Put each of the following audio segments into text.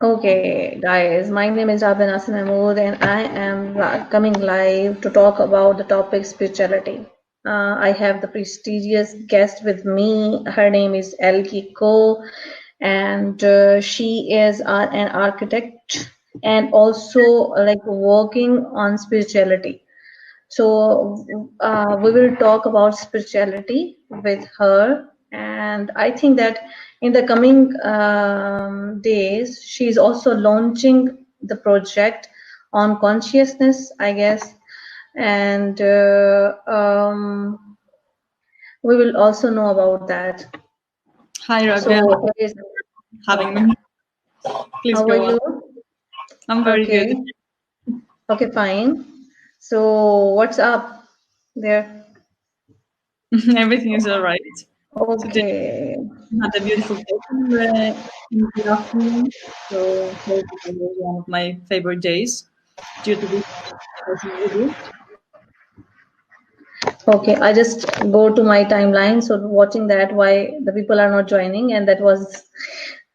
Okay, guys, my name is Abin Mahmood, and I am coming live to talk about the topic spirituality. I have the prestigious guest with me. Her name is Elki Ko, and she is an architect and also like working on spirituality. So we will talk about spirituality with her, and I think that in the coming days, she's also launching the project on consciousness, I guess, and we will also know about that. Hi, Rabia. So, yes, Having me. Please how are go on. you? I'm very good. Okay, okay, fine. So, what's up there? Everything is all right. Today Okay. we had a beautiful day in the afternoon, so it was one of my favorite days due to this talking with you. Okay, I just go to my timeline. So watching that, why the people are not joining, and that was,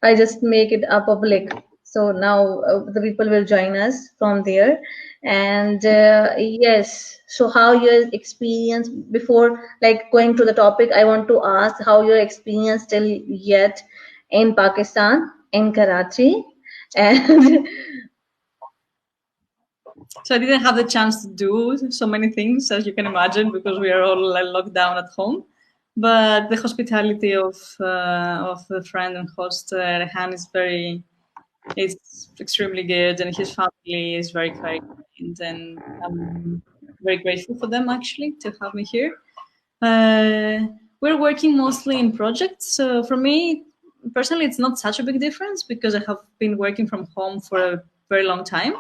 I just make it a public. So now the people will join us from there. And yes, so how your experience before, like going to the topic, I want to ask how your experience till yet in Pakistan, in Karachi, and So I didn't have the chance to do so many things as you can imagine because we are all locked down at home. But the hospitality of the friend and host Rehan is extremely good, and his family is very kind, and I'm very grateful for them actually to have me here. Uh, we're working mostly in projects. So for me personally, it's not such a big difference because I have been working from home for a very long time.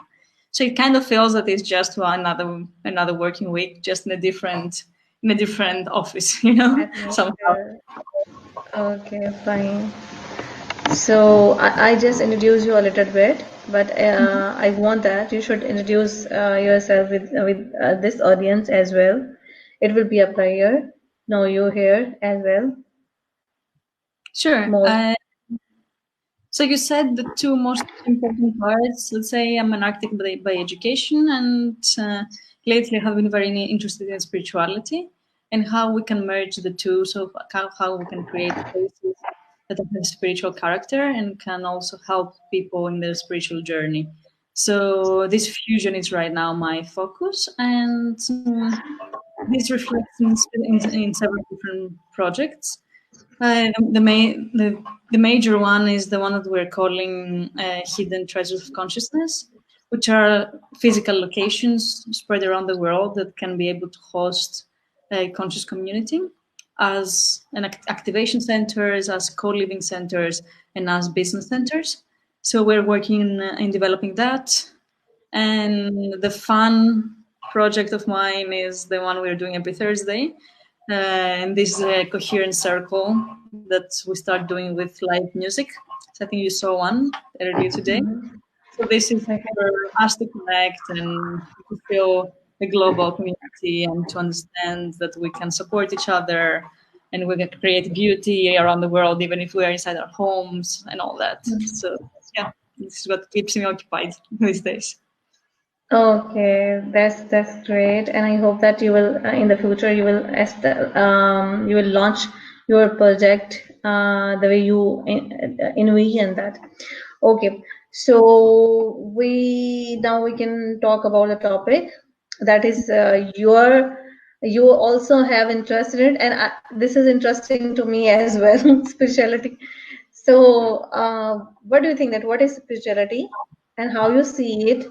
So it kind of feels that it's just another working week, just in a different office, somehow. atmosphere. Okay, fine. So I just introduced you a little bit, but I want that you should introduce yourself with this audience as well. It will be a pleasure know you here as well. Sure. Most So you said the two most important parts. Let's say I'm an architect by education, and lately I have been very interested in spirituality and how we can merge the two. So how we can create spaces that have a spiritual character and can also help people in their spiritual journey. So this fusion is right now my focus, and this reflects in several different projects. The major one is the one that we're calling hidden treasures of consciousness, which are physical locations spread around the world that can be able to host a conscious community as an activation centers, as co-living centers, and as business centers. So we're working in developing that. And the fun project of mine is the one we're doing every Thursday, and this is a coherent circle that we start doing with live music. So I think you saw one earlier today. So this is okay. for us to connect and to feel a global community and to understand that we can support each other and we can create beauty around the world, even if we are inside our homes and all that. So yeah, this is what keeps me occupied these days. Okay, that's great, and I hope that you will in the future you will launch your project the way you envision that. Okay, so we now we can talk about the topic that is you also have interest in it, and this is interesting to me as well, spirituality. So, what do you think that what is spirituality and how you see it?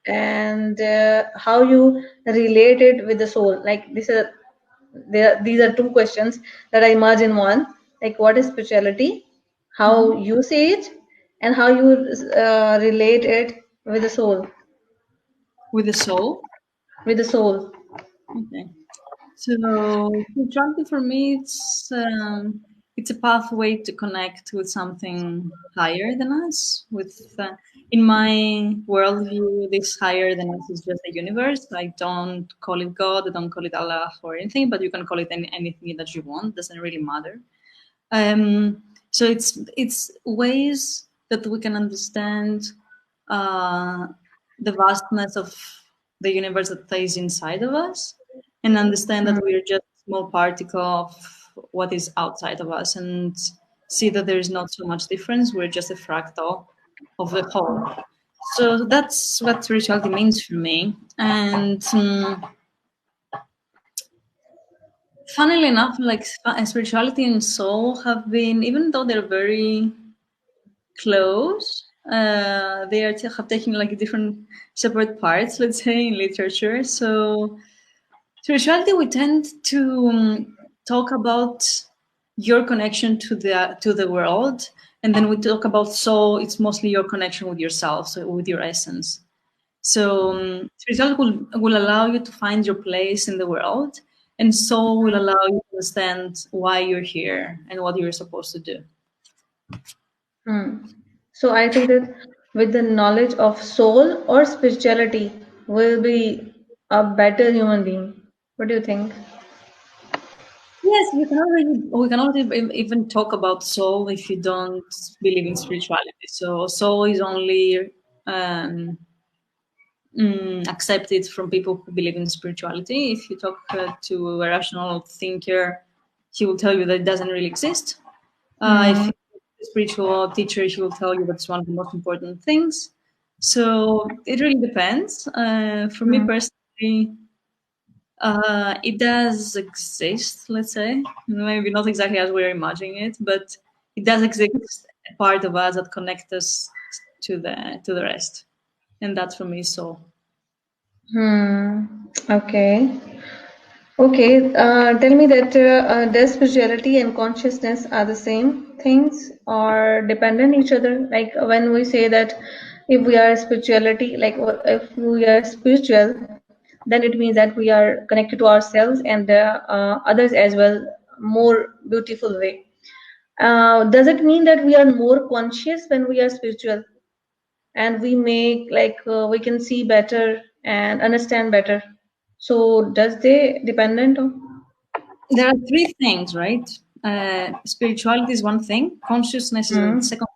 And how you relate it with the soul, like these are two questions that I merge in one, like what is spirituality, how Mhm. you see it, and how you relate it with the soul, With the soul. with the soul. Okay. So spirituality for me, it's a pathway to connect with something higher than us. In my worldview, this higher than us is just the universe. I don't call it God. I don't call it Allah or anything, but you can call it anything that you want. Doesn't really matter. So it's ways that we can understand uh, the vastness of the universe that is inside of us, and understand that we are just a small particle of what is outside of us, and see that there is not so much difference. We're just a fractal of the whole. So that's what spirituality means for me. And funnily enough, like spirituality and soul have been, even though they're very close, they are have taken like different separate parts, let's say, in literature. So spirituality, we tend to talk about your connection to the world, and then we talk about soul. It's mostly your connection with yourself, so with your essence. So spirituality will allow you to find your place in the world, and soul will allow you to understand why you're here and what you're supposed to do. Hmm. So I think that with the knowledge of soul or spirituality, will be a better human being. What do you think? Yes, we cannot even talk about soul if you don't believe in spirituality. So soul is only um, accepted from people who believe in spirituality. If you talk to a rational thinker, he will tell you that it doesn't really exist. If Hmm. you're a spiritual teacher, he will tell you that's one of the most important things. So it really depends. For me Hmm. personally, it does exist, let's say. Maybe not exactly as we're imagining it, but it does exist a part of us that connects us to the rest. And that's for me soul. Hmm. Okay. Okay. Tell me that does spirituality and consciousness are the same things or dependent each other? Like when we say that if we are spirituality, like if we are spiritual, then it means that we are connected to ourselves and others as well, more beautiful way. Does it mean that we are more conscious when we are spiritual and we make like we can see better and understand better? So does they dependent on? There are three things, right? Spirituality is one thing, consciousness is the Hmm. second,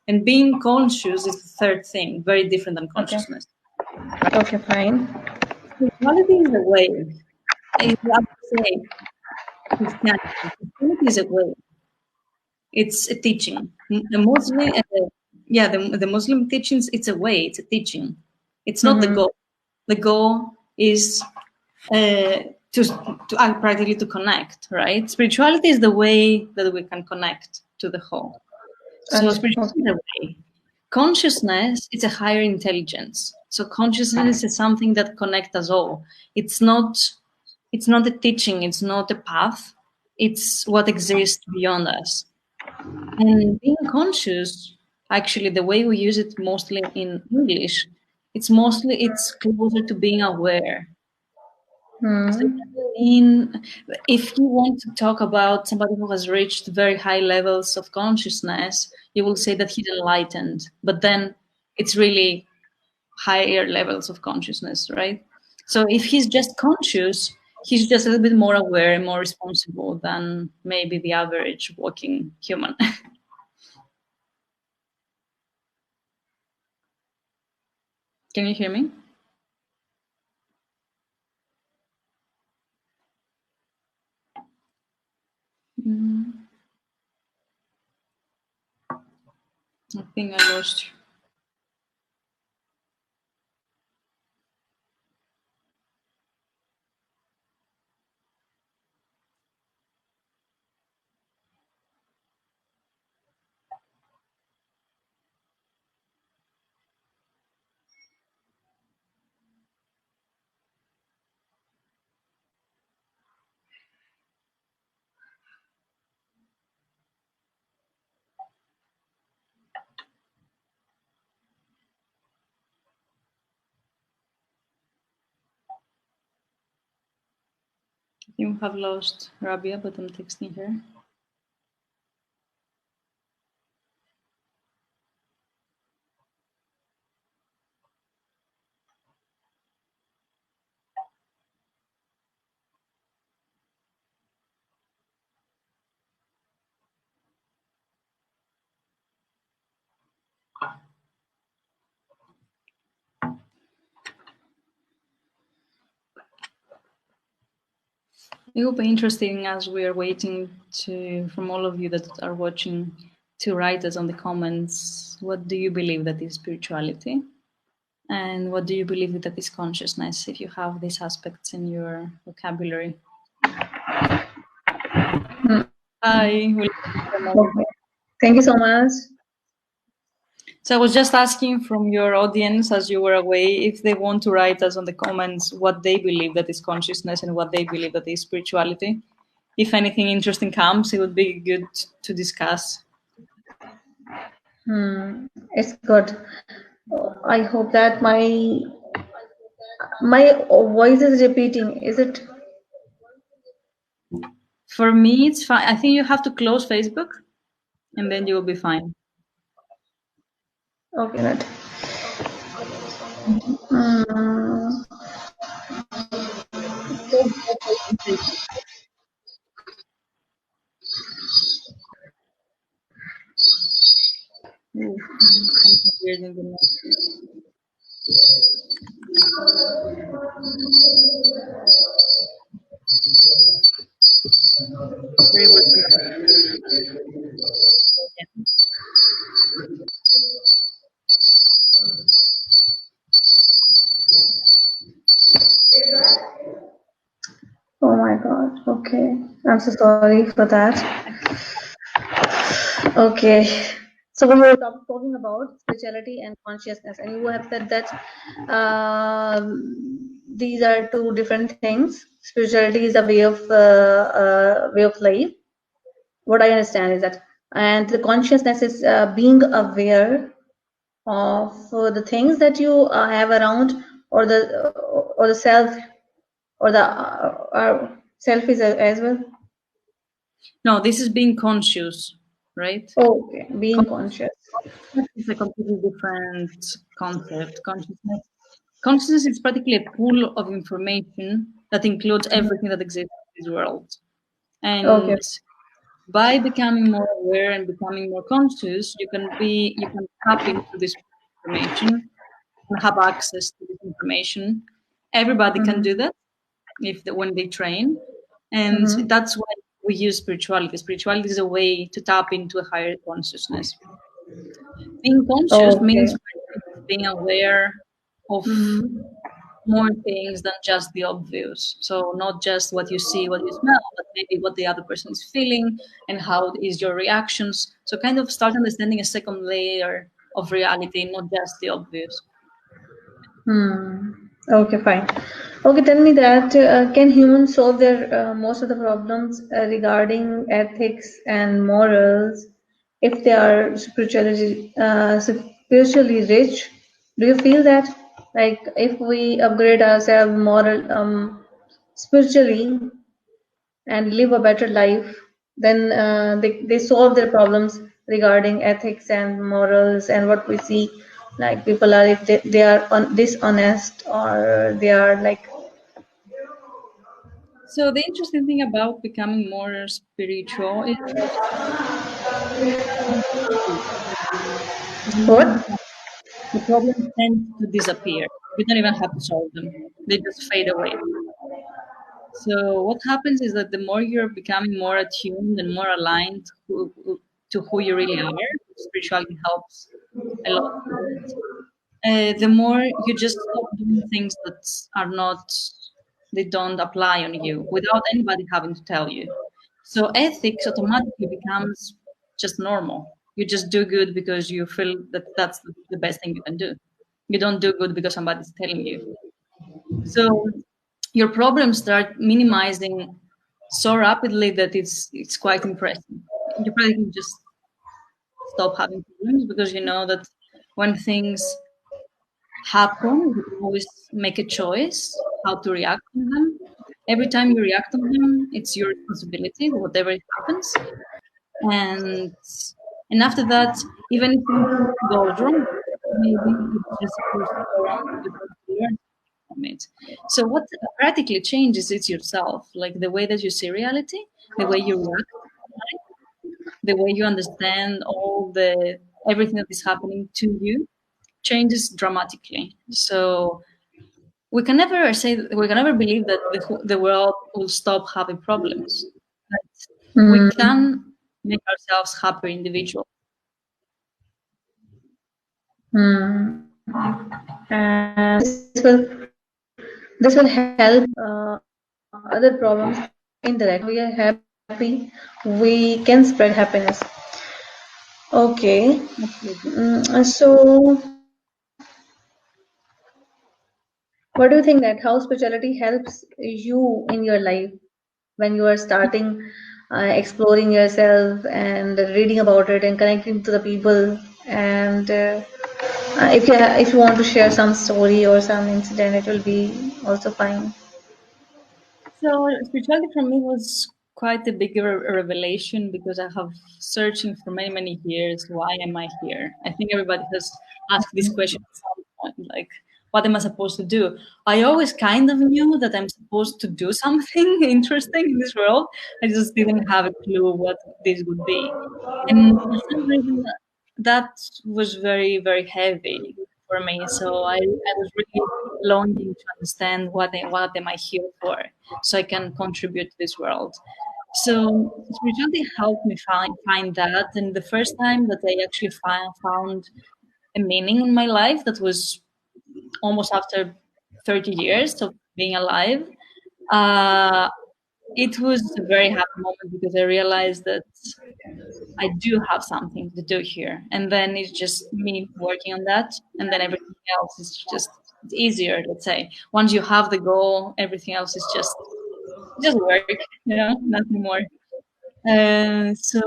and being conscious is the third thing, very different than Okay. consciousness. Okay. Fine. Spirituality is a way. I have to say, Christianity. Christianity is a way. It's a teaching. The Muslim, yeah, the Muslim teachings. It's a way. It's a teaching. It's not the Mm-hmm. goal. The goal is uh, to practically to connect. Right? Spirituality is the way that we can connect to the whole. So spirituality is Okay. a way. Consciousness is a higher intelligence. So consciousness is something that connects us all. It's not. It's not a teaching. It's not a path. It's what exists beyond us. And being conscious, actually, the way we use it mostly in English, it's closer to being aware. So it Hmm. doesn't mean if you want to talk about somebody who has reached very high levels of consciousness, you will say that he's enlightened. But then it's really higher levels of consciousness, right? So if he's just conscious, he's just a little bit more aware and more responsible than maybe the average walking human. Can you hear me? Mm, I think I lost you. I think we have lost Rabia, but I'm texting her. It will be interesting as we are waiting from all of you that are watching to write us on the comments. What do you believe that is spirituality? And what do you believe that is consciousness, if you have these aspects in your vocabulary? I will take a moment. Okay. Thank you so much. So I was just asking from your audience as you were away if they want to write us on the comments what they believe that is consciousness and what they believe that is spirituality. If anything interesting comes, it would be good to discuss. It's good. I hope that my voice is repeating. Is it For me, it's fine. I think you have to close Facebook and then you will be fine. okay? Not. Hmm. Ooh, something weird in the note. Very weird. Oh my God. Okay. I'm so sorry for that. Okay. So we were talking about spirituality and consciousness, and you have said that these are two different things. Spirituality is a way of life. What I understand is that, and the consciousness is being aware of the things that you have around, or the self, or the self is as well. No, this is being conscious, right? Okay, being conscious. Consciousness is a completely different concept. Consciousness is practically a pool of information that includes everything that exists in this world. Okay. And by becoming more aware and becoming more conscious, you can tap into this information and have access to this information. Everybody can do that when they train, and Mm-hmm. that's why we use spirituality. Spirituality is a way to tap into a higher consciousness. Being conscious Okay. means being aware of Mm-hmm. more things than just the obvious. So not just what you see, what you smell, but maybe what the other person is feeling and how is your reactions. So kind of start understanding a second layer of reality, not just the obvious. Hmm. Okay, fine. Okay, tell me that can humans solve their most of the problems regarding ethics and morals if they are spiritually rich? Do you feel that, like, if we upgrade ourselves spiritually and live a better life, then they solve their problems regarding ethics and morals and what we see, like people are, if they are dishonest, or they are like So the interesting thing about becoming more spiritual is what? that the problems tend to disappear. You don't even have to solve them. They just fade away. So what happens is that the more you're becoming more attuned and more aligned to who you really are, spirituality helps a lot with that. The more you just stop doing things that are not, they don't apply on you without anybody having to tell you. So ethics automatically becomes just normal. You just do good because you feel that that's the best thing you can do. You don't do good because somebody's telling you. So your problems start minimizing so rapidly that it's quite impressive. You probably can just stop having problems because you know that when things happen, you can always make a choice how to react to them. Every time you react to them, it's your responsibility, whatever it happens. And and after that, even if something goes wrong, maybe it's just supposed to go wrong. You have to learn from it. So what practically changes is yourself, like the way that you see reality, the way you react, the way you understand all the everything that is happening to you changes dramatically. So we can never believe that the world will stop having problems. But we Hmm. can make ourselves happier individuals. Hmm. And this will help other problems indirectly. We are happy, we can spread happiness. Okay. Absolutely. So what do you think that how spirituality helps you in your life when you are starting exploring yourself and reading about it and connecting to the people and if you want to share some story or some incident, it will be also fine. So spirituality for me was quite a big revelation because I have searching for many, many years. Why am I here? I think everybody has asked this question at some point, like, what am I supposed to do? I always kind of knew that I'm supposed to do something interesting in this world. I just didn't have a clue what this would be. And for some reason, that was very, very heavy for me. So I was really longing to understand what am I here for, so I can contribute to this world. So spirituality helped me find that, and the first time that I actually found a meaning in my life, that was almost after 30 years of being alive. Uh, it was a very happy moment because I realized that I do have something to do here. And then it's just me working on that. And then everything else is just it's easier, let's say. Once you have the goal, everything else is just work, nothing more. So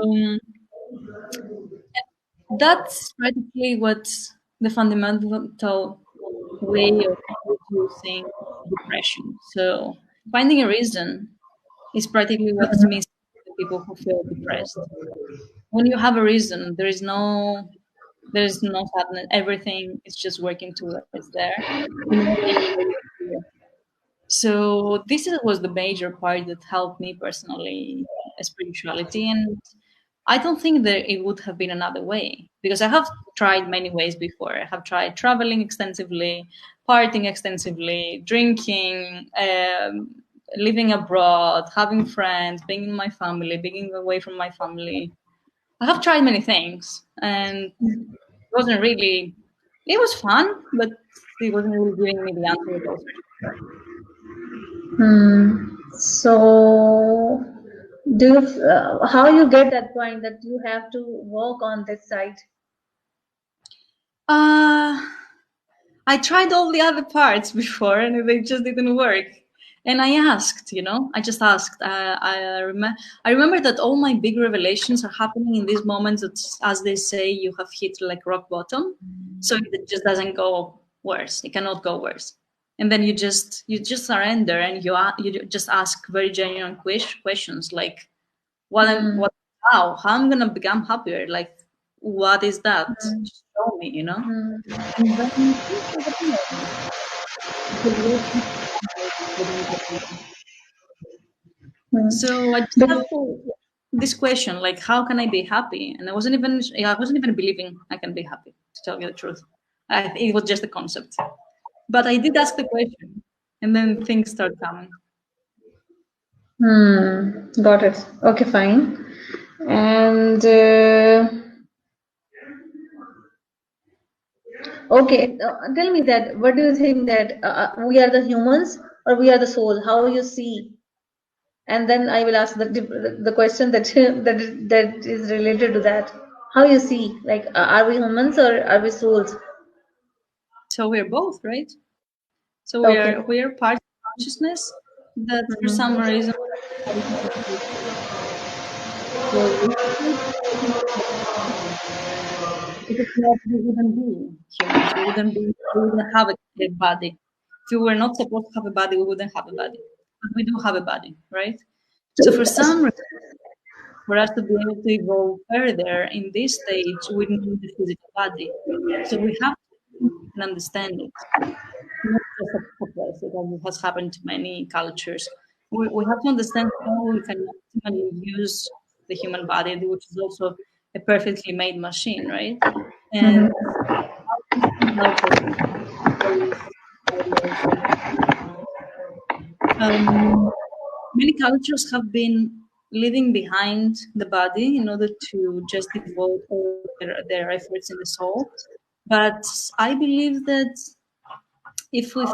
that's practically what the fundamental way of reducing depression. So finding a reason is practically what's missing to people who feel depressed. When you have a reason, there's no sadness. Everything is just working towards there. You know where you are. So was the major part that helped me personally, spirituality, and I don't think that it would have been another way because I have tried many ways before. I have tried traveling extensively, partying extensively, drinking, living abroad, having friends, being in my family, being away from my family. I have tried many things, and it wasn't really. It was fun, but it wasn't really giving me the answer that I was searching for. So do you how you get that point that you have to work on this side? Uh, I tried all the other parts before, and they just didn't work. And I asked, I just asked. I remember that all my big revelations are happening in these moments that, as they say, you have hit like rock bottom, so it just doesn't go worse. It cannot go worse. And then you just surrender, and you just ask very genuine questions like, Hmm. what how I'm gonna become happier? Like, what is that? Hmm. Just show me. Hmm. And then things start appearing. The world keeps getting better. Hmm. So I just Bec- asked this question, like, how can I be happy? And I wasn't even believing I can be happy, to tell you the truth. It was just a concept. But I did ask the question, and then things start coming. Got it. Okay, fine. And okay, tell me that. What do you think that we are the humans or we are the soul? How you see? And then I will ask the question that that is related to that. How you see? Like, are we humans or are we souls? So we're both, right? So Okay. we are part of consciousness that for some Mhm. reason so we if it's not, we wouldn't be humans. We wouldn't have a body. If we were not supposed to have a body, we wouldn't have a body. But we do have a body, right? So for some reason, for us to be able to evolve further in this stage, we need the physical body. So we have to understand it, not just suppress it, as it has happened to many cultures. We have to understand how we can optimally use the human body, which is also a perfectly made machine, right? And Mhm. how this can help us. Many cultures have been leaving behind the body in order to just devote all their efforts in the soul. But I believe that if we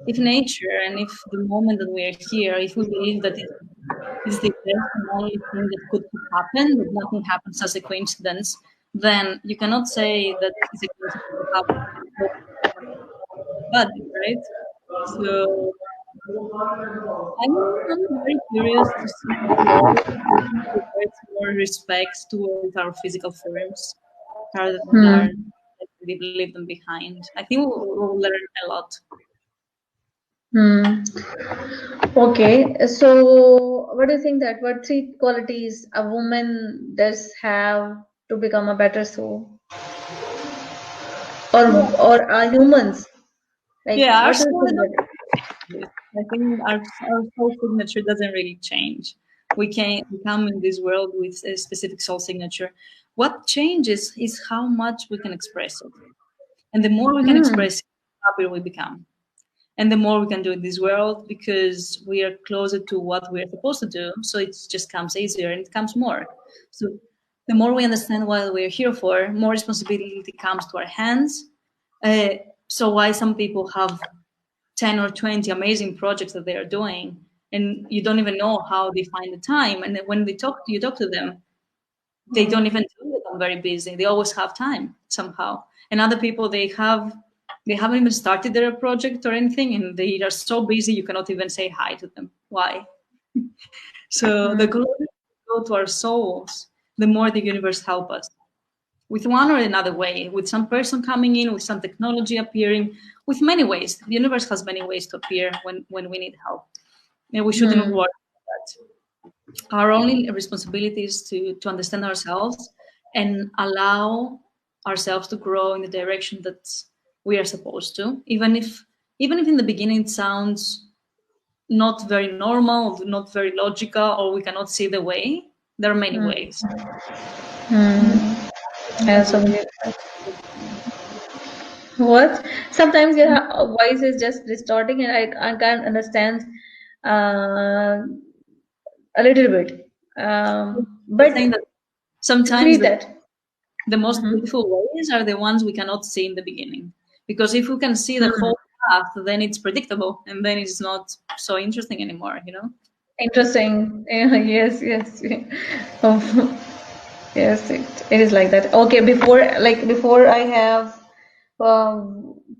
if nature and if the moment that we are here, if we believe that it is the best and only thing that could happen, that nothing happens as a coincidence, then you cannot say that it's a coincidence to happen body, right? So I'm very curious to see the world towards more respect towards our physical forms rather than Hmm. our leave them behind. I think we'll learn a lot. Hmm. Okay, so what do you think that what three qualities a woman does have to become a better soul, or Yeah, are humans like yeah, our what do you soul think that? is, I think our soul signature doesn't really change. We come in this world with a specific soul signature. What changes is how much we can express it. And the more we can Hmm. express it, the happier we become. And the more we can do in this world because we are closer to what we're supposed to do. So it just comes easier and it comes more. So the more we understand what we're here for, more responsibility comes to our hands. Uh, so why some people have 10 or 20 amazing projects that they are doing and you don't even know how they find the time. And then when you talk to them, they don't even do it. I'm very busy. They always have time somehow. And other people, they haven't even started their project or anything, and they are so busy you cannot even say hi to them. Why? So the Hmm. closer we go to our souls, the more the universe help us with one or another way, with some person coming in, with some technology appearing, with many ways. The universe has many ways to appear when we need help. And we shouldn't Hmm. worry about that. Our only responsibility is to understand ourselves and allow ourselves to grow in the direction that we are supposed to, even if in the beginning it sounds not very normal, not very logical, or we cannot see the way. There are many Hmm. ways. Hmm. And Yeah, so what? Sometimes your voice is just distorting, and I can't understand uh, a little bit. saying But that sometimes repeat that. the most Mm-hmm. beautiful ways are the ones we cannot see in the beginning. Because if we can see the Hmm. whole path, then it's predictable and then it's not so interesting anymore, you know? Interesting. Yeah, yes, yes. Oh, yes, it is like that. Okay, before I have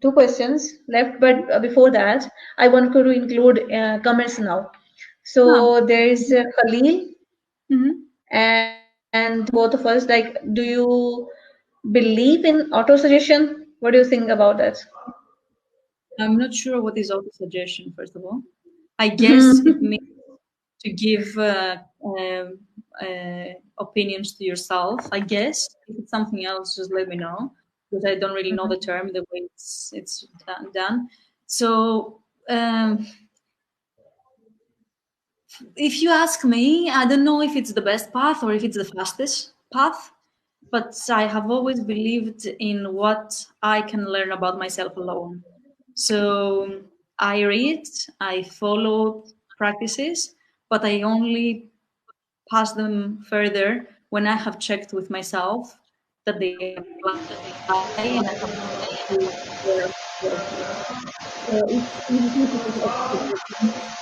two questions left, but before that, I want to include comments now. Ah, So there is Khalil mhm. and both of us. Like, do you believe in auto suggestion? What do you think about that? I'm not sure what is auto suggestion, first of all. I guess it means to give opinions to yourself. I guess if it's something else, just let me know because I don't really know the term the way it's done. So if you ask me, I don't know if it's the best path or if it's the fastest path, but I have always believed in what I can learn about myself alone. So I read, I follow practices, but I only pass them further when I have checked with myself that they apply and I have to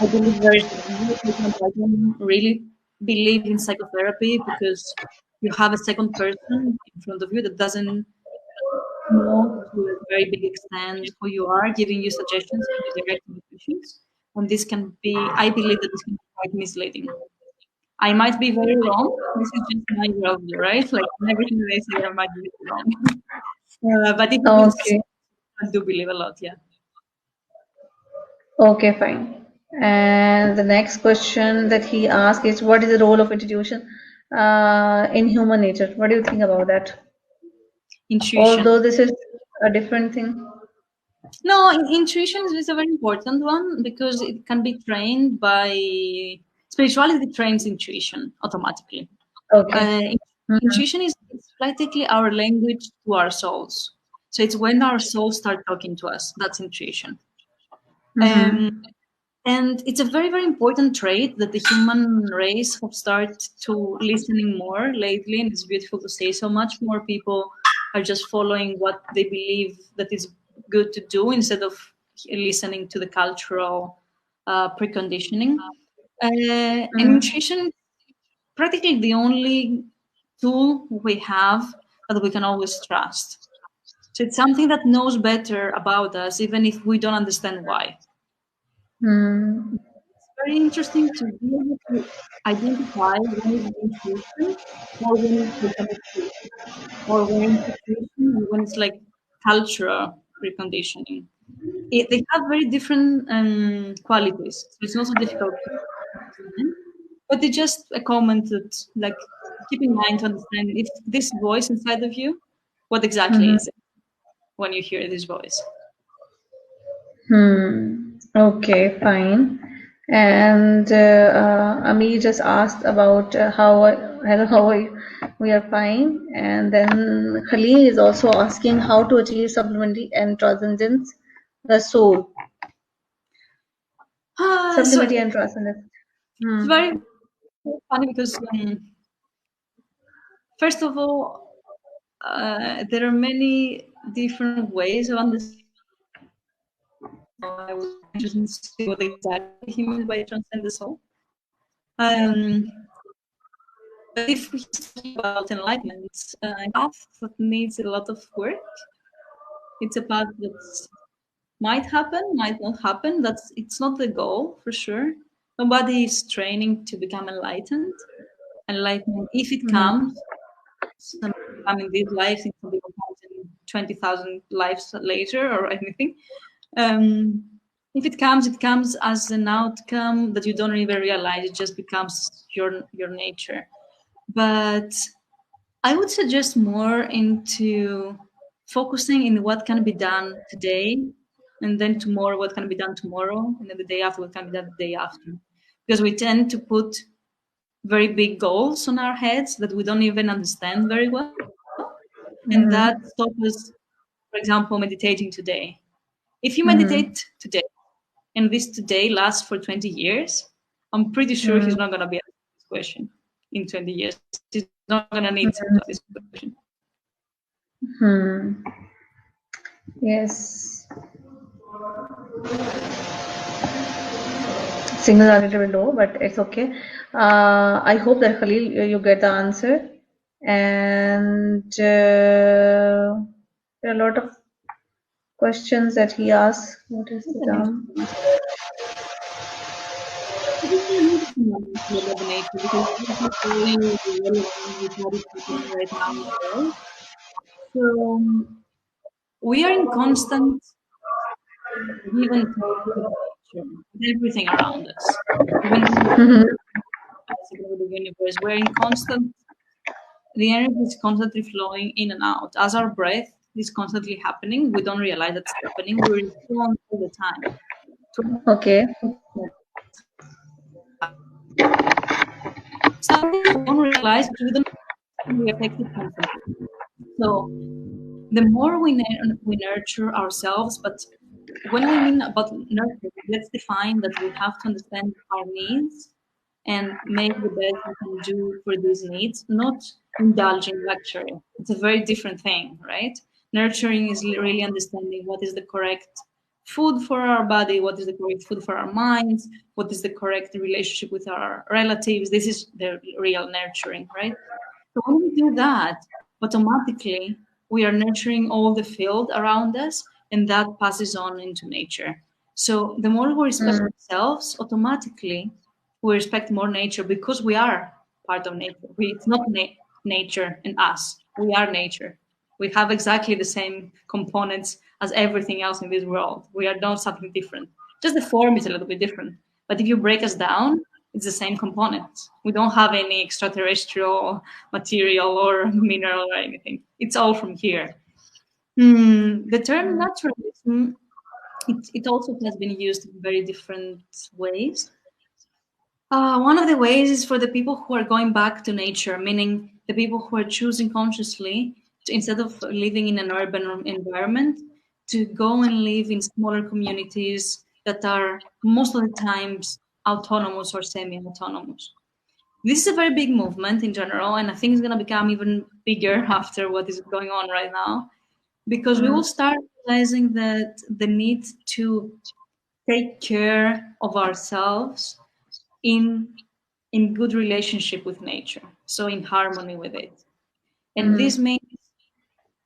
I believe very strongly. For example, I don't really believe in psychotherapy because you have a second person in front of you that doesn't know to a very big extent who you are, giving you suggestions and directing you issues. And this can be, I believe that this can be quite misleading. I might be very wrong. This is just my worldview, right? Like in everything that I say, I might be wrong. But if it is, Okay. I do believe a lot, yeah. Okay, fine. And the next question that he asked is, what is the role of intuition in human nature? What do you think about that? Intuition. Although this is a different thing. No, intuition is a very important one because it can be trained by spirituality trains intuition automatically. Okay. Uh, Mhm. Intuition is practically our language to our souls. So it's when our soul starts talking to us. That's intuition. Mm-hmm. And it's a very, very important trait that the human race have started to listening more lately. And it's beautiful to say so much more people are just following what they believe that is good to do instead of listening to the cultural preconditioning. And Mm-hmm. intuition, practically the only tool we have that we can always trust. So it's something that knows better about us, even if we don't understand why. Mm-hmm. It's very interesting to be able to identify when it's intuition or when it's automatic, or when it's intuition and when it's like cultural preconditioning. They have very different qualities, so it's not so difficult to understand. But it's just a comment that, like, keep in mind to understand if this voice inside of you, what exactly Mm-hmm. is it when you hear this voice? Hmm. Okay, fine. And Ami just asked about hello, how are you? We are fine. And then Khalil is also asking how to achieve sublimity and transcendence, the soul. So Sublimity and it's transcendence. Hmm. very funny because, first of all, there are many different ways of understanding transcendence. So I was interested to see what exactly he means by transcend the soul. Um, but if he's talking about enlightenment, path that needs a lot of work. It's a path that might happen, might not happen. It's not the goal for sure. Nobody is training to become enlightened. Enlightenment, if it Mm-hmm. comes, some come in these lives, it can be comes in 20,000 lives later or anything. Um, if it comes as an outcome that you don't even realize. It just becomes your nature. But I would suggest more into focusing in what can be done today, and then tomorrow what can be done tomorrow, and then the day after what can be done the day after. Because we tend to put very big goals on our heads that we don't even understand very well, and that Mm-hmm. stops us, for example, meditating today. If you Mm-hmm. meditate today and this today lasts for 20 years, I'm pretty sure Mm-hmm. he's not going to be asking this question in 20 years. He's not going to need to ask this question. Hmm. Yes. Signals are a little bit low, but it's okay. I hope that Khalil, you get the answer. And there are a lot of questions that he asks. What is That's the an term? interesting. I think we need someone to about the nature because this is very relevant with what is happening right now in the world. So we are in constant give and take with nature, with everything around us. Even Mm-hmm. with the universe, we're in constant. The energy is constantly flowing in and out. As our breath is constantly happening, we don't realize that's happening. We respond all the time. Okay. 24/7. Something we don't realize, we don't we affect it constantly. So the more we nurture ourselves, but when we mean about nurture, let's define that we have to understand our needs and make the best we can do for these needs, not indulge in luxury. It's a very different thing, right? Nurturing is really understanding what is the correct food for our body, what is the correct food for our minds, what is the correct relationship with our relatives. This is the real nurturing, right? So when we do that, automatically we are nurturing all the field around us, and that passes on into nature. So the more we respect Mm, ourselves, automatically we respect more nature because we are part of nature. It's not nature and us. We are nature. We have exactly the same components as everything else in this world. We are not something different. Just the form is a little bit different. But if you break us down, it's the same components. We don't have any extraterrestrial material or mineral or anything. It's all from here. The term naturalism, it also has been used in very different ways. One of the ways is for the people who are going back to nature, meaning the people who are choosing consciously instead of living in an urban environment, to go and live in smaller communities that are most of the times autonomous or semi-autonomous. This is a very big movement in general, and I think it's going to become even bigger after what is going on right now, because we will start realizing that the need to take care of ourselves in good relationship with nature, so in harmony with it. And this means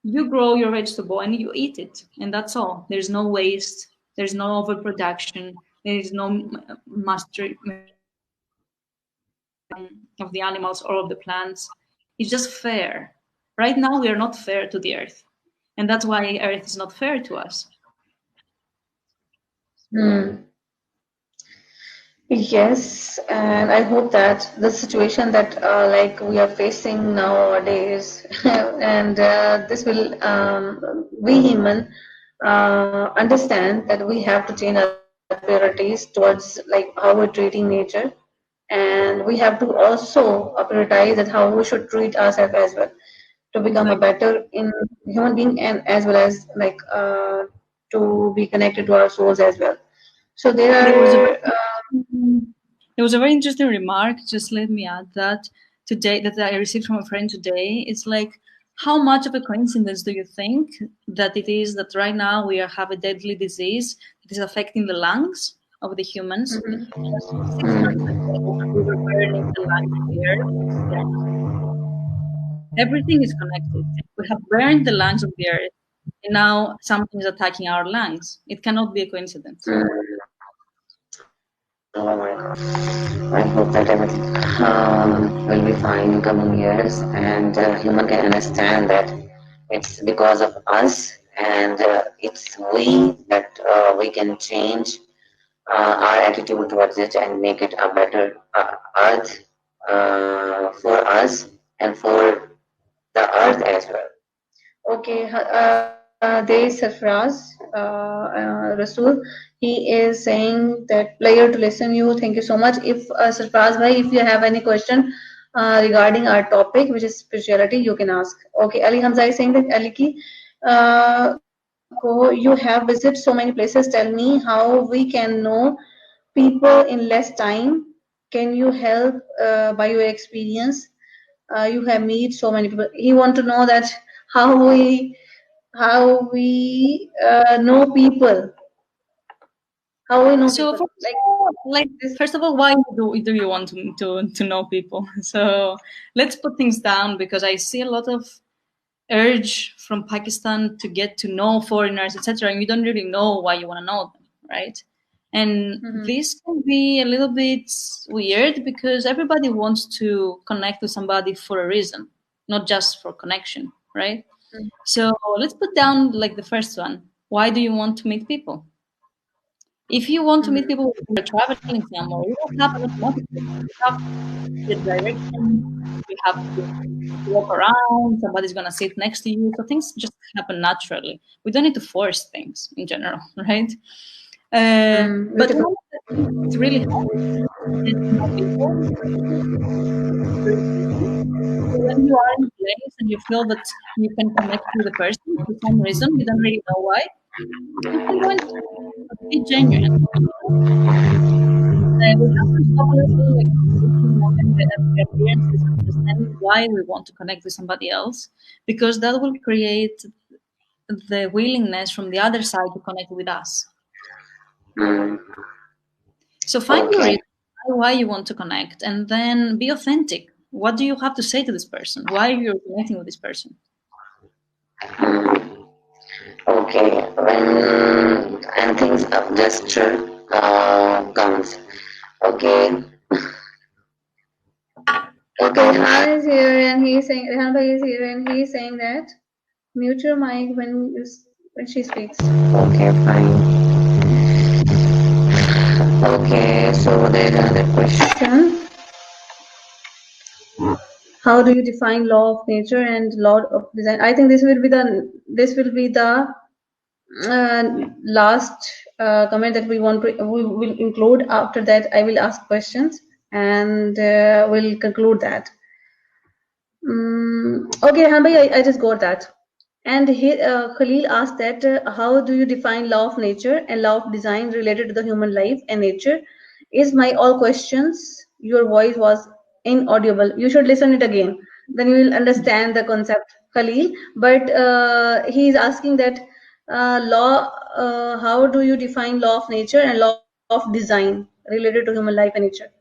you grow your vegetable and you eat it, and that's all. There's no waste, there's no overproduction, there is no mastery of the animals or of the plants. It's just fair. Right now, we are not fair to the earth, and that's why earth is not fair to us. Yes, and I hope that the situation that like we are facing nowadays, and this will we human understand that we have to change our priorities towards like how we're treating nature, and we have to also prioritize that how we should treat ourselves as well to become a Like better in human being and as well as like to be connected to our souls as well. So there there was a are. there was a very interesting remark. Just let me add that today that I received from a friend today. It's like, how much of a coincidence do you think that it is that right now we have a deadly disease that is affecting the lungs of the humans? 6 months ago, we were burning the lungs of the earth. Everything is connected. We have burned the lungs of the earth, and now something is attacking our lungs. It cannot be a coincidence. Oh my God. I hope that everything will be fine in coming years and human can understand that it's because of us and it's we that we can change our attitude towards it and make it a better earth for us and for the earth as well. Okay, there is Sarfraz Rasul. He is saying that player to listen you. Thank you so much. If Sarfraz bhai, if you have any question regarding our topic, which is spirituality, you can ask. Okay, Ali Hamza is saying that Ali ki, you have visited so many places. Tell me how we can know people in less time. Can you help by your experience? You have met so many people. He want to know that how we know people, how we know So people first like of all, this. why do you want to know people? So let's put things down, because I see a lot of urge from Pakistan to get to know foreigners, etc., and you don't really know why you want to know them, right? And this can be a little bit weird because everybody wants to connect with somebody for a reason, not just for connection, right? So let's put down like the first one. Why do you want to meet people? If you want to meet people when you're traveling somewhere, you don't have a lot of motivation. You have the direction, you have to walk around, somebody's gonna sit next to you. So things just happen naturally. We don't need to force things in general, right? But Beautiful. one of the things that really helps to get to know people is curiosity. So when you are in a place and you feel that you can connect with the person for some reason, you don't really know why, you can go and be genuine. We have to stop a little like looking at the appearances and understanding why we want to connect with somebody else, because that will create the willingness from the other side to connect with us. So find your Okay. reason why you want to connect, and then be authentic. What do you have to say to this person? Why you're connecting with this person? Okay. When and things of gesture comes. Okay. Okay. Han is here and he's saying Rehan bhai is here and he's saying that mute your mic when she speaks. Okay, fine. Okay, so there's another question. How do you define law of nature and law of design? I think this will be the last comment that we will include. After that, I will ask questions and we'll conclude that. Okay, Hanbhai, I just got that. And Khalil asked that how do you define law of nature and law of design related to the human life and nature? Is my all questions? Your voice was inaudible. You should listen it again. Then you will understand the concept, Khalil. But he is asking that law. How do you define law of nature and law of design related to human life and nature?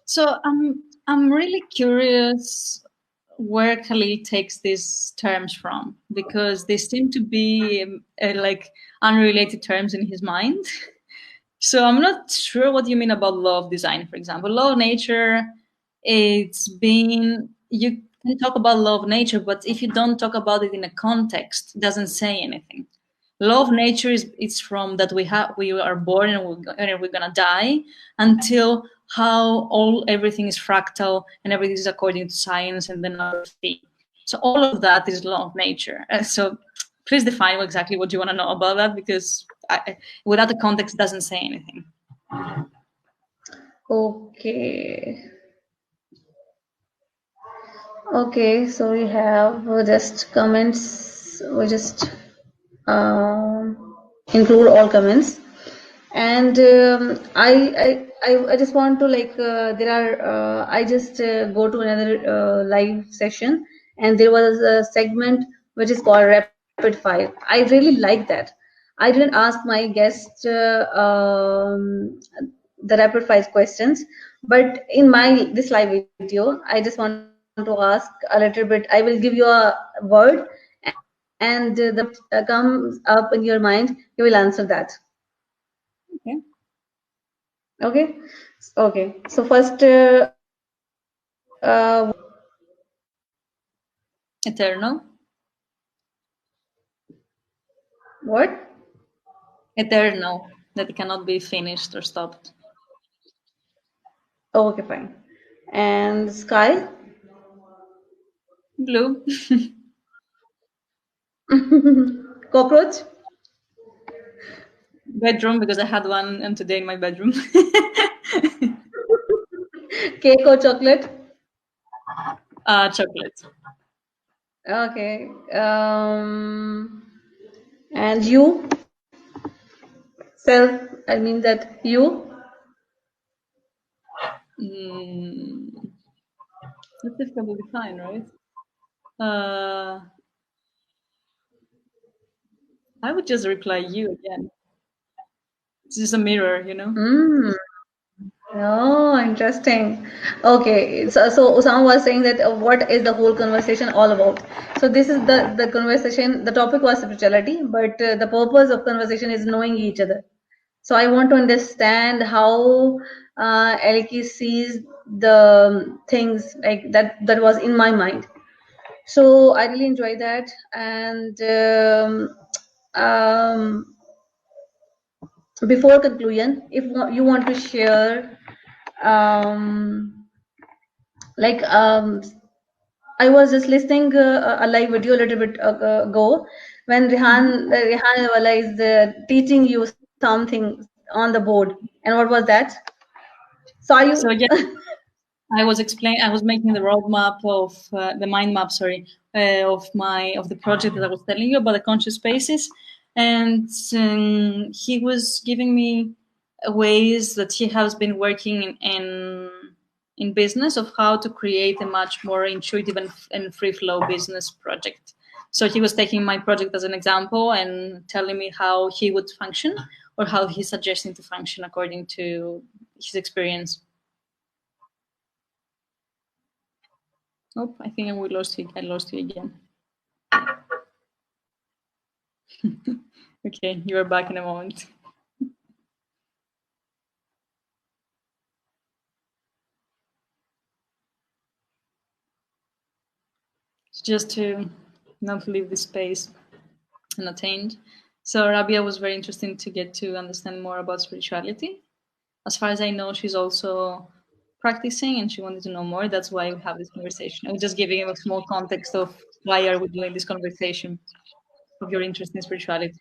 So I'm really curious where Khalil takes these terms from because they seem to be like unrelated terms in his mind. So I'm not sure what you mean about law of design, for example. Law of nature, it's been you can talk about law of nature, but if you don't talk about it in a context, it doesn't say anything. Law of nature is it's from that we are born and we're gonna die until how all everything is fractal and everything is according to science and the number thing. So all of that is law of nature. So please define exactly what you want to know about that because without the context, it doesn't say anything. Okay. Okay, so we have just comments. We just include all comments, and I just want to like there are I just go to another live session, and there was a segment which is called rapid fire. I really like that. I didn't ask my guest the rapid fire questions, but in my this live video, I just want to ask a little bit. I will give you a word, and the moment comes up in your mind, you will answer that. Okay. Okay. Okay. So first, Eternal. what? Eternal. That cannot be finished or stopped. Oh, okay, fine. And sky? Blue. Cockroach? Bedroom because I had one and today in my bedroom. Cake or chocolate? Chocolate. Okay. And you? Self, I mean that you? Mm, that's difficult to define, right? Uh, I would just reply you again. It's just a mirror, you know? Mm. Oh, interesting. Okay, so Usama was saying that what is the whole conversation all about? So this is the conversation. The topic was spirituality, but the purpose of conversation is knowing each other. So I want to understand how Elki sees the things like that was in my mind. So I really enjoy that, and before conclusion, if you want to share um, like I was just listening a live video a little bit ago when Mhm. Rehan Wala is teaching you something on the board, and what was that? Saw you. So yeah, I was making the roadmap of the mind map, sorry, of the project that I was telling you about the conscious spaces, and he was giving me ways that he has been working in business of how to create a much more intuitive and free flow business project. So he was taking my project as an example and telling me how he would function or how he's suggesting to function according to his experience. Oh, I think we lost you. I lost you again. Okay, you are back in a moment. Just to not leave the space unattained. So Rabia was very interesting to get to understand more about spirituality. As far as I know, she's also practicing and she wanted to know more. That's why we have this conversation. I was just giving a small context of why are we doing this conversation of your interest in spirituality.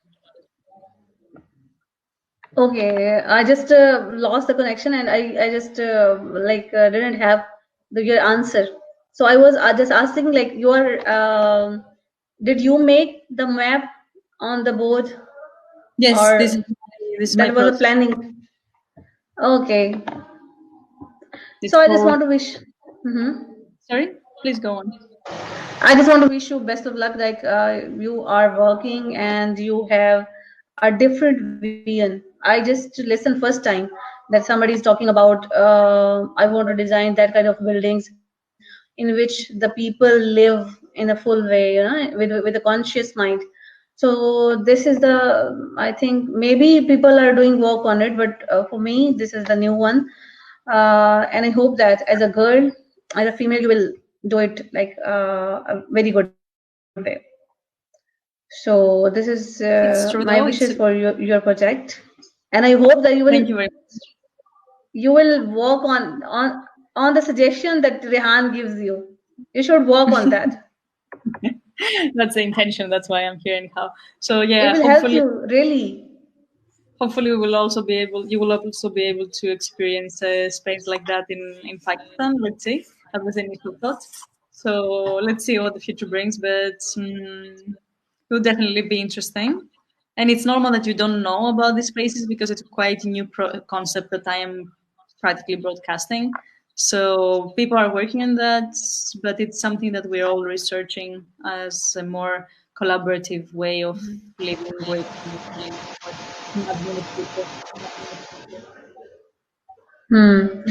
Okay, I just lost the connection, and I just like didn't have your answer. So I was just asking, like, did you make the map on the board, Yes, or this is my that was a project. planning? Okay. It's So I just called. want to wish. Mhm. Sorry, please go on. I just want to wish you best of luck. Like, you are working and you have a different vision. I just listened first time that somebody is talking about. I want to design that kind of buildings in which the people live in a full way, with a conscious mind. So this is the. I think maybe people are doing work on it, but for me, this is the new one. And I hope that as a girl, as a female, you will do it like a very good way. So this is It's my true wishes though. for It's your project, and I hope that Thank you very you will work on the suggestion that Rehan gives you. You should work on that. much. That's the intention. That's why I'm here anyhow. So It yeah, will help you really. hopefully we will also be able. You will also be able to experience a space like that in Pakistan. Let's see. That was the initial thought. So let's see what the future brings, but it will definitely be interesting. And it's normal that you don't know about these spaces because it's quite a new concept that I am practically broadcasting. So people are working on that, but it's something that we're all researching as a more collaborative way of living with not many people. Hmm.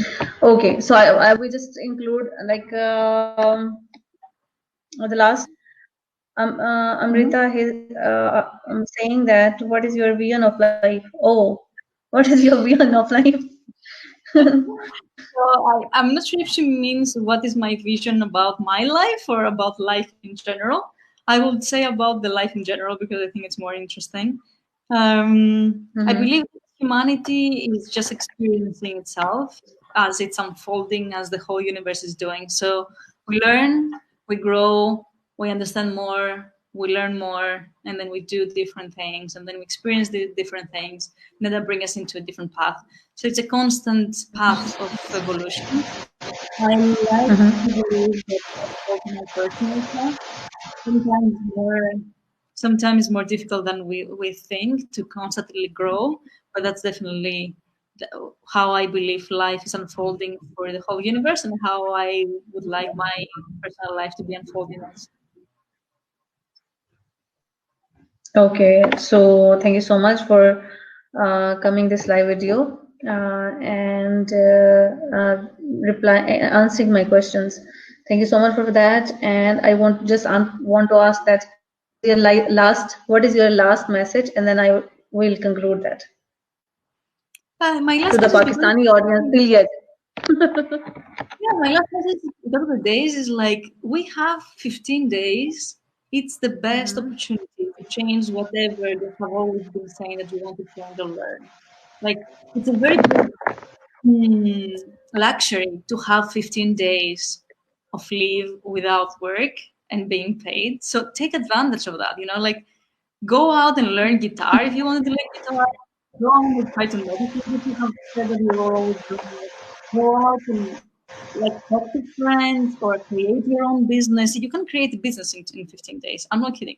Okay, so I will just include like the last Mhm. Amrita, I'm saying that what is your vision of life? Oh, what is your vision of life? I'm not sure if she means what is my vision about my life or about life in general. I would say about the life in general because I think it's more interesting. I Mm-hmm. believe humanity is just experiencing itself as it's unfolding, as the whole universe is doing. So we learn, we grow, we understand more, we learn more, and then we do different things, and then we experience the different things, and then that brings us into a different path. So it's a constant path of evolution. I like to Mm-hmm. believe that that's also my personal path. Sometimes more, sometimes more difficult than we think to constantly grow, but that's definitely how I believe life is unfolding for the whole universe and how I would like my personal life to be unfolding also. Okay, so thank you so much for coming this live video and answering my questions. Thank you so much for that. And I want just want to ask that what is your last message, and then I will conclude that My to last the message because Pakistani audience till yet. yeah, my last message because of the days is like we have 15 days. It's the best Mhm. opportunity to change whatever they have always been saying that you want to change or learn. Like it's a very big luxury to have 15 days of leave without work and being paid. So take advantage of that. Like go out and learn guitar if you want to learn guitar. Go out and try to meditate if you have said that you're always doing it. Go out and like talk to friends or create your own business. You can create a business in 15 days. I'm not kidding.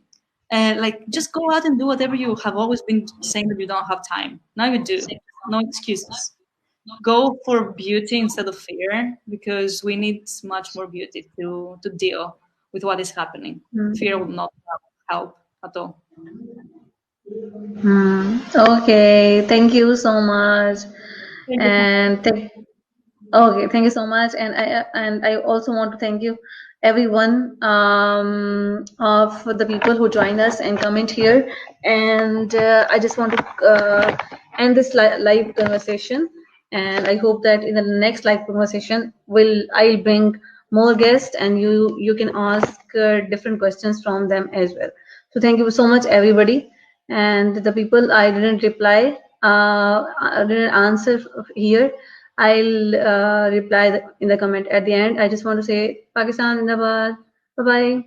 Like just go out and do whatever you have always been saying that you don't have time. Now you do. No excuses. Go for beauty instead of fear because we need much more beauty to deal with what is happening. Fear will not help at all. Hmm. Okay, thank you so much. Thank you so much. And okay, thank you so much. And I also want to thank you everyone of the people who join us and comment here. And I just want to end this live conversation. And I hope that in the next live conversation, I'll bring more guests, and you can ask different questions from them as well. So thank you so much, everybody. And the people I didn't reply, I didn't answer here, I'll reply in the comment at the end. I just want to say Pakistan Zindabad. Bye bye.